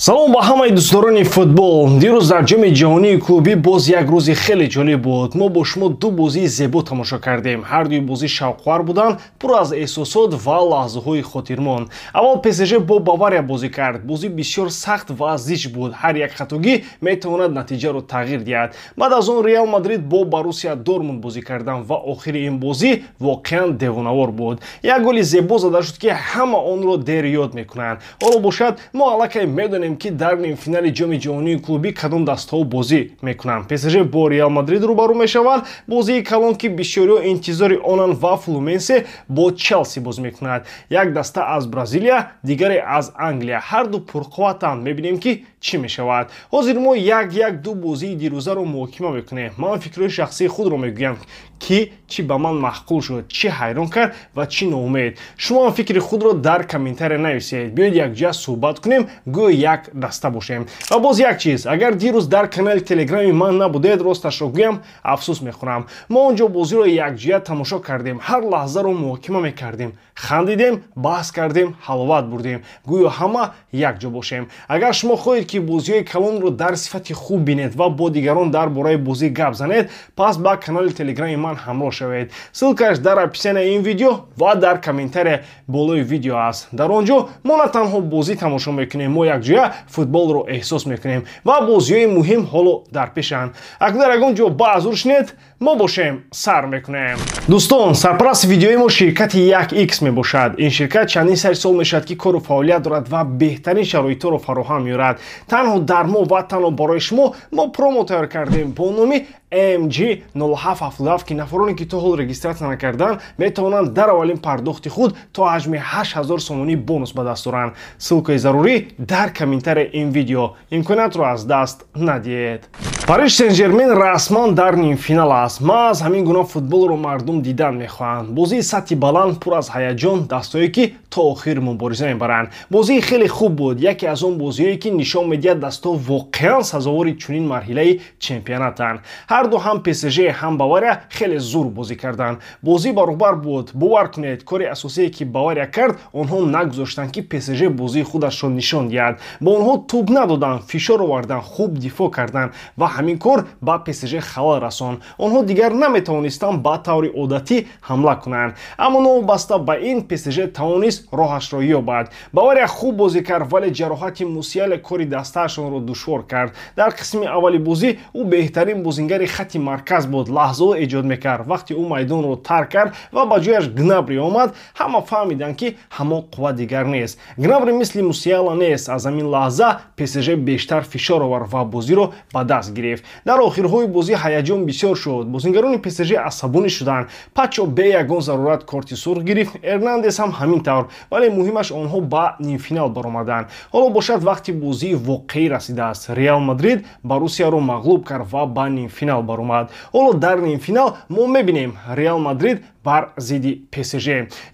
салом ба ҳамаи дӯстдорони футбол. дирӯз дар ҷами ҷаҳонии клубӣ боз як рӯзи хеле ҷолиб буд. мо бо шумо ду бозии зебо тамошо кардем. ҳардуи бозӣ шавқовар буданд, пур аз эҳсосот ва лаҳзаҳои хотирмон. аввал ПСЖ бо Бавария бозӣ кард. бозӣ бисёр сахт ва зич буд. ҳар як хатогӣ метавонад натиҷаро тағйир диҳад. баъд аз он Реал Мадрид бо Боруссия Дормунд бозӣ карданд ва охири ин бозӣ воқеан девонавор буд. як голи зебо зада шуд ки ҳама онро дер ёд мекунанд. ҳоло бошад мо аллакай медонем ки дар нимфинали ҷоми ҷаҳонии клубӣ кадом дастаҳо бозӣ мекунанд. ПСЖ бо Реал Мадрид рӯбарӯ мешавад. бозии калон ки бисёриҳо интизори онанд ва Флуменсе бо Челси бозӣ мекунад. як даста аз Бразилия, дигаре аз Англия. ҳарду пурқувватанд. мебинем ки чӣ мешавад. ҳозир мо як ду бозии дирӯзаро муҳокима мекунем. ман фикрҳои шахсии худро мегӯям ки чӣ ба ман маъқул шуд, чӣ ҳайрон кард ва чӣ ноумед. шумо ҳам фикри худро дар комментария нависед. биёед якҷоя суҳбат кунем, гӯё як даста бошем. ва боз як чиз, агар дирӯз дар канали телеграми ман набудед, росташро гӯям, афсӯс мехӯрам. мо онҷо бозиро якҷоя тамошо кардем, ҳар лаҳзаро муҳокима мекардем, хандидем, баҳс кардем, ҳаловат бурдем, гӯё ҳама якҷо бошем. агар шумо хоҳед ки бозиҳои калонро дар сифати хуб бинед ва бо дигарон дар бораи бозӣ гап занед, пас ба канали телеграми ман ҳамроҳ шавед. ссилкааш дар описанияи ин видео ва дар комментария болои видео аст. дар он ҷо мо на танҳо бозӣ тамошо мекунем, мо якҷоя футболро эҳсос мекунем ва бозиҳои муҳим ҳоло дар пешанд. акнун ягон ҷо баъзур шунед, мо бошем сар мекунем. дӯстон, сарпарасти видеои мо ширкати 1x мебошад. ин ширкат чандин сари сол мешавад ки кору фаъолият дорад ва беҳтарин шароитҳоро фароҳам меорад. танҳо дар мо ва танҳо барои шумо мо промо тайёр кардем бо номи AMG 0777 ки нафароне ки то ҳол регистратсия накарданд метавонанд дар аввалин пардохти худ то ҳаҷми 8000 сомонӣ бонус ба даст оранд. ссилкаи зарурӣ дар комментарияи ин видео. имкониятро аз даст надиҳед. Париж Сен-Жермен расман дар нимфинал аст. ман аз ҳамин гуна футболро мардум дидан мехоҳанд. бозии сатҳи баланд пур аз ҳаяҷон, дастҳое ки то охир мубориза мебаранд. бозии хеле хуб буд. яке аз он бозиҳое ки нишон медиҳад дастҳо воқеан сазовори чунин марҳилаи чемпионатанд. ҳарду ҳам ПСЖ ҳам Бавария хеле зур бозӣ карданд. бозӣ баробар буд. бовар кунед, кори асосие ки Бавария кард, онҳо нагузоштанд ки ПСЖ бозии худашро нишон диҳад. ба онҳо тӯб надоданд, фишор оварданд, хуб дифоъ карданд ва ҳамин кор ба ПСЖ халал расон. онҳо дигар наметавонистанд ба таври одатӣ ҳамла кунанд. аммо новобаста ба ин ПСЖ тавонист роҳашро ёбад. Бавария хуб бозӣ кард, вале ҷароҳати Мусиале кори дастаашонро душвор кард. дар қисми аввали бозӣ ӯ беҳтарин бозингари хатти марказ буд. лаҳзаҳо эҷод мекард. вақте ӯ майдонро тарк кард ва ба ҷояш Гнабри омад, ҳама фаҳмиданд ки ҳамон қувва дигар нест. Гнабри мисли Мусиала нест. аз ҳамин лаҳза ПСЖ бештар фишор овард ва бозиро ба даст гирифт. дар охирҳои бозӣ ҳаяҷон бисёр шуд. бозингарони ПСЖ асабонӣ шуданд. Пачо бе ягон зарурат корти сурх гирифт. Эрнандес ҳам ҳамин тавр. вале муҳимаш онҳо ба нимфинал баромаданд. ҳоло бошад вақти бозии воқеӣ расидааст. Реал Мадрид Боруссияро мағлуб кард ва ба нимфинал баромад. ҳоло дар нимфинал мо мебинем Реал Мадрид бар зидди ПСЖ.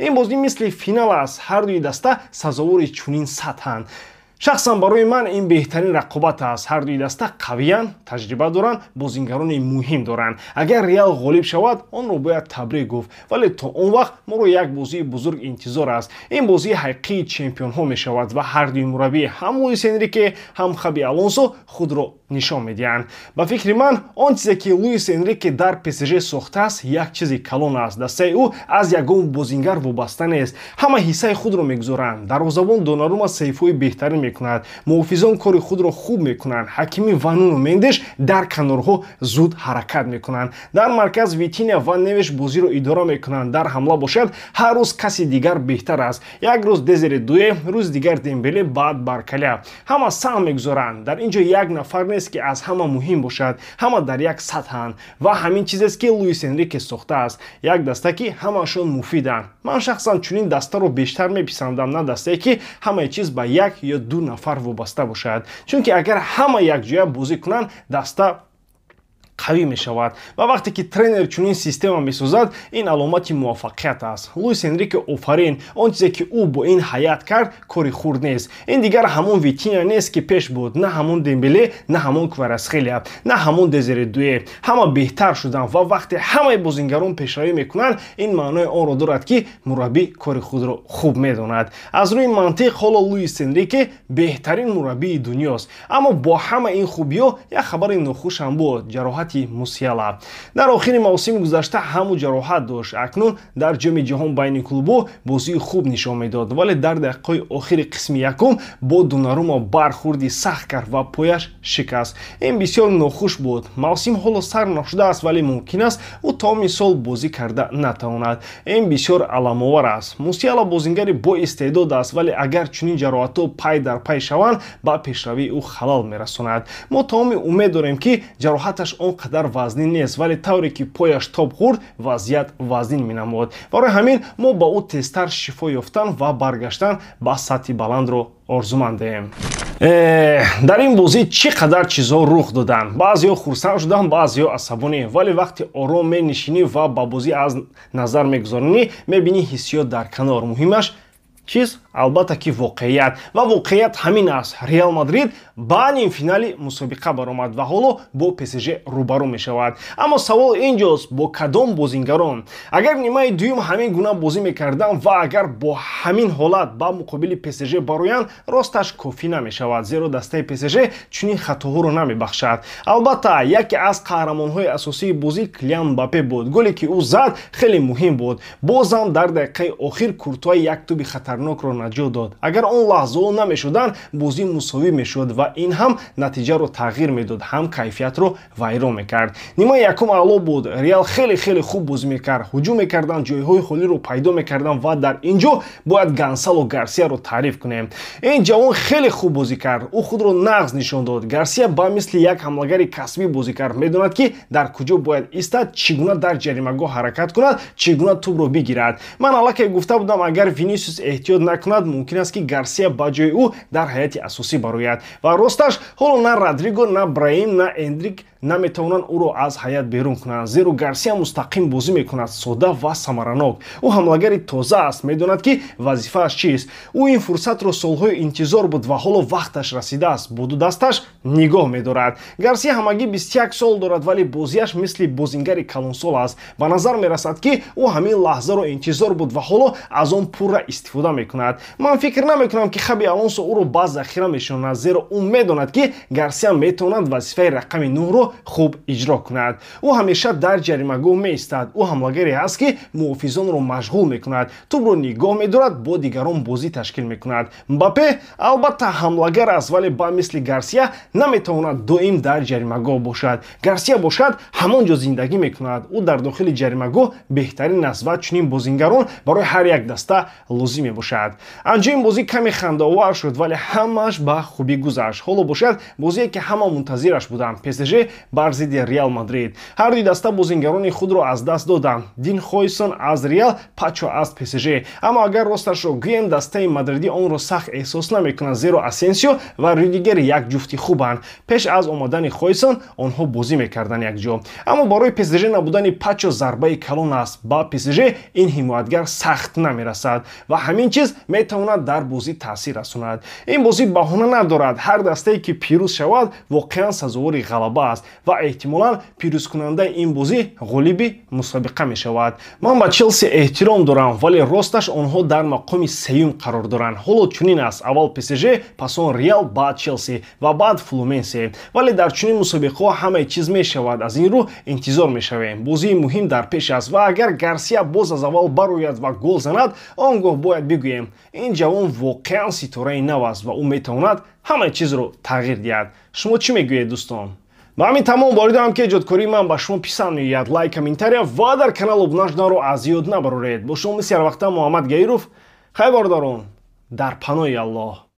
ин бозӣ мисли финал аст. ҳардуи даста сазовори чунин сатҳанд. шахсан барои ман ин беҳтарин рақобат аст. ҳардуи даста қавиян, таҷриба доранд, бозингарони муҳим доранд. агар Реал ғолиб шавад, онро бояд табрик гуфт. вале то он вақт моро як бозии бузург интизор аст. ин бозии ҳақиқии чемпионҳо мешавад ва ҳардуи мураббӣ ҳам Луис Энрике, ҳам Хаби Алонсо худро нишон медиҳанд. ба фикри ман он чизе ки Луис Энрике дар ПСЖ сохтааст як чизи калон аст. дастаи ӯ аз ягон бозингар вобаста нест. ҳама ҳиссаи худро мегузоранд. дарвозабон Донарума сейфҳои беҳтарин мекунад. муҳофизон кори худро хуб мекунанд. ҳакими ва Нуно Мендеш дар канорҳо зуд ҳаракат мекунанд. дар марказ Витиния ва Невеш бозиро идора мекунанд. дар ҳамла бошад ҳар рӯз каси дигар беҳтар аст. як рӯз Дезире Дуе, рӯзи дигар Дембеле, баъд Баркаля. ҳама саҳм мегузоранд. дар ин ҷо як нафар нест ки аз ҳама муҳим бошад. ҳама дар як сатҳанд ва ҳамин чизест ки Луис Энрике сохтааст. як даста ки ҳамаашон муфиданд. ман шахсан чунин дастаро бештар меписандам, на дастае ки ҳамаи чиз ба як ё ду нафар вобаста бошад. чунки агар ҳама якҷоя бозӣ кунанд, даста қавӣ мешавад ва вақте ки тренер чунин система месозад, ин аломати муваффақият аст. Луис Энрике офарин, он чизе ки ӯ бо ин ҳайат кард кори хурд нест. Ин дигар ҳамон Витиня нест ки пеш буд, на ҳамон Дембеле, на ҳамон Кварацхелия, на ҳамон Дезире Дуе. Ҳама беҳтар шуданд ва вақте ҳамаи бозингарон пешравӣ мекунанд, ин маънои онро дорад ки мураббӣ кори худро хуб медонад. Аз рӯи мантиқ ҳоло Луис Энрике беҳтарин мураббии дунёст. Аммо бо ҳама ин хубиҳо як хабари нохушам буд, ҷароҳати Мусиала. Дар охири мавсими гузашта ҳамон ҷароҳат дошт. Акнун дар ҷоми ҷаҳон байни клубҳо бозии хуб нишон медод, вале дар дақиқаҳои охири қисми якум бо Донарума бархурди сахт кард ва пояш шикаст. Ин бисёр нохуш буд. Мавсим ҳоло сар нашудааст, вале мумкин аст ӯ тамоми сол бозӣ карда натавонад. Ин бисёр аламовар аст. Мусиала бозингари боистеъдод аст, вале агар чунин ҷароҳатҳо пай дар пай шаванд, ба пешравии ӯ халал мерасонад. Мо тамоми умед дорем ки ҷароҳаташ он қадар вазнин нест, вале тавре ки пояш тоб хурд, вазъият вазнин менамуд. Барои ҳамин мо ба ӯ тезтар шифо ёфтан ва баргаштан ба сатҳи баландро орзумандем. Дар ин бозӣ чӣ қадар чизҳо рух доданд. Баъзеҳо хурсанд шуданд, баъзеҳо асабонӣ, вале вақте ором менишинӣ ва ба бозӣ аз назар мегузаронӣ, мебинӣ ҳиссиёт дар канор. Муҳимаш чиз? Албатта ки воқеият. Ва воқеият ҳамин аст. Реал Мадрид ба нимфинали мусобиқа баромад ва ҳоло бо ПСЖ рӯбарӯ мешавад. Аммо савол инҷост, бо кадом бозингарон? Агар нимаи дуюм ҳамин гуна бозӣ мекарданд ва агар бо ҳамин ҳолат ба муқобили ПСЖ бароянд, росташ кофӣ намешавад, зеро дастаи ПСЖ чунин хатоҳоро намебахшад. Албатта, яке аз қаҳрамонҳои асосии бозӣ Килиан Мбаппе буд. Голе ки ӯ зад хеле муҳим буд. Бозам дар дақиқаи охир Куртуа як тӯби хатарнокро наҷот дод. Агар он лаҳзаҳо намешуданд, бозӣ мусовӣ мешуд ва ин ҳам натиҷаро тағйир медод, ҳам кайфиятро вайрон мекард. Нимаи якум аъло буд. Реал хеле хуб бозӣ мекард. ҳуҷум мекарданд, ҷойҳои холиро пайдо мекарданд ва дар ин ҷо бояд Гонсало Гарсияро таъриф кунем. Ин ҷавон хеле хуб бозӣ кард. Ӯ худро нағз нишон дод. Гарсия ба мисли як ҳамлагари касбӣ бозӣ кард. Медонад ки дар куҷо бояд истад, чӣ гуна дар ҷаримагоҳ ҳаракат кунад, чӣ гуна тӯбро бигирад. Ман аллакай гуфта будам, агар Винисиус эҳтиёт накунад, мумкин аст ки Гарсия ба ҷои ӯ дар ҳайати асосӣ барояд. Ва росташ ҳоло на Родриго, на Браҳим, на Эндрик наметавонанд ӯро аз ҳайат берун кунанд, зеро Гарсия мустақим бозӣ мекунад, сода ва самаранок. Ӯ ҳамлагари тоза аст, медонад ки вазифааш чист. Ӯ ин фурсатро солҳои интизор буд ва ҳоло вақташ расидааст. Бо ду дасташ нигоҳ медорад. Гарсия ҳамагӣ 21 сол дорад, вале бозиаш мисли бозингари калонсол аст. Ба назар мерасад ки ӯ ҳамин лаҳзаро интизор буд ва ҳоло аз он пурра истифода мекунад. Ман фикр намекунам ки Хаби Алонсо ӯро ба захира мешонад, зеро ӯ медонад ки Гарсия метавонад вазифаи рақами 9-ро хуб иҷро кунад. Ӯ ҳамеша дар ҷаримагоҳ меистад. Ӯ ҳамлагаре аст ки муҳофизонро машғул мекунад, тӯбро нигоҳ медорад, бо дигарон бозӣ ташкил мекунад. Мбаппе албатта ҳамлагар аст, вале ба мисли Гарсия наметавонад доим дар ҷаримагоҳ бошад. Гарсия бошад ҳамон ҷо зиндагӣ мекунад. ӯ дар дохили ҷаримагоҳ беҳтарин аст ва чунин бозингарон барои ҳар як даста лозим мебошад. Анҷоми бозӣ каме хандаовар шуд, вале ҳамааш ба хубӣ гузашт. ҳоло бошад бозие ки ҳама мунтазираш буданд. ПСЖ бар зидди Реал Мадрид. Ҳар ду даста бозингарони худро аз даст доданд. Дин Хойсон аз Реал, Пачо аз ПСЖ. Аммо агар росташро гӯем, дастаи мадридӣ онро сахт эҳсос намекунад, зеро Асенсио ва Рюдигер як ҷуфти хубанд. Пеш аз омадани Хойсон онҳо бозӣ мекарданд як ҷо. Аммо барои ПСЖ набудани Пачо зарбаи калон аст. Ба ПСЖ ин ҳимоятгар сахт намерасад ва ҳамин чиз метавонад дар бозӣ таъсир расонад. Ин бозӣ баҳона надорад. Ҳар дастае ки пирӯз шавад, воқеан сазовори ғалаба аст ва эҳтимолан пирӯзкунандаи ин бозӣ ғолиби мусобиқа мешавад. Ман ба Челси эҳтиром дорам, вале росташ онҳо дар мақоми сеюм қарор доранд. ҳоло чунин аст. Аввал ПСЖ, пас он Реал, баъд Челси ва баъд Флуменсе. Вале дар чунин мусобиқаҳо ҳамаи чиз мешавад. Аз ин рӯ интизор мешавем. Бозии муҳим дар пеш аст ва агар Гарсия боз аз аввал барояд ва гол занад, он гоҳ бояд бигӯем, ин ҷавон воқеан ситораи нав аст ва ӯ метавонад ҳамаи чизро тағйир диҳад. Шумо чӣ мегӯед дӯстон? ба ҳамин тамом боридаам ки эҷодкории ман ба шумо писанд меояд. Лайк, комментария ва дар канал обуна шуданро аз ёд набароред. Бо шумо мисли ҳар вақта Муҳаммад Гаиров. Хайр бордарон дар паноҳи Аллоҳ.